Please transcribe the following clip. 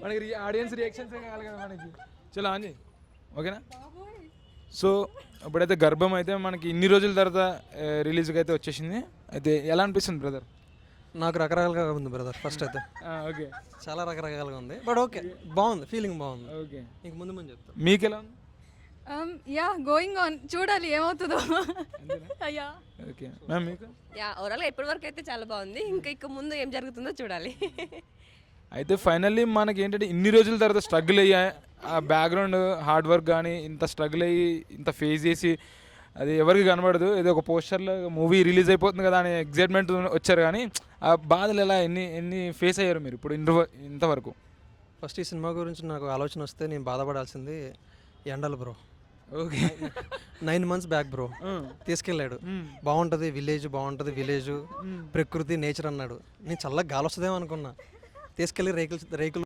మనకి audience reactions కావాలి కదా మనకి. చలో ఆంజీ ఓకేనా. సో ఇప్పుడైతే గర్భం అయితే మనకి ఇన్ని రోజుల తర్వాత రిలీజ్కి అయితే వచ్చేసింది. అయితే ఎలా అనిపిస్తుంది బ్రదర్? నాకు రకరకాలుగా ఉంది బ్రదర్. ఫస్ట్ అయితే ఓకే, చాలా రకరకాలుగా ఉంది, బట్ ఓకే బాగుంది, ఫీలింగ్ బాగుంది. ఓకే, ఇంక ముందు ముందు చెప్తాను. మీకు ఎలా ఉంది? యా గోయింగ్ ఆన్, చూడాలి ఏమవుతుందో. యా ఓకే మ్యామ్ మీకు? యా ఓవరాల్గా ఇప్పటి వరకు అయితే చాలా బాగుంది. ఇంకా ముందు ఏం జరుగుతుందో చూడాలి. అయితే ఫైనల్లీ మనకి ఏంటంటే ఇన్ని రోజుల తర్వాత స్ట్రగుల్ అయ్యా, ఆ బ్యాక్గ్రౌండ్ హార్డ్ వర్క్ కానీ ఇంత స్ట్రగుల్ అయ్యి ఇంత ఫేస్ చేసి అది ఎవరికి కనబడదు. ఏదో ఒక పోస్టర్లో మూవీ రిలీజ్ అయిపోతుంది కదా అనే ఎగ్జైట్మెంట్ వచ్చారు, కానీ ఆ బాధలు ఎలా ఎన్ని ఫేస్ అయ్యారు మీరు ఇప్పుడు ఇంతవరకు? ఫస్ట్ ఈ సినిమా గురించి నాకు ఆలోచన వస్తే నేను బాధపడాల్సింది ఎండలు bro. Okay 9 months back bro తీసుకెళ్ళాడు. బాగుంటుంది విలేజ్ ప్రకృతి నేచర్ అన్నాడు. నేను చల్లగా గాలి వస్తుందేమో అనుకున్నా. తీసుకెళ్ళి రేకులు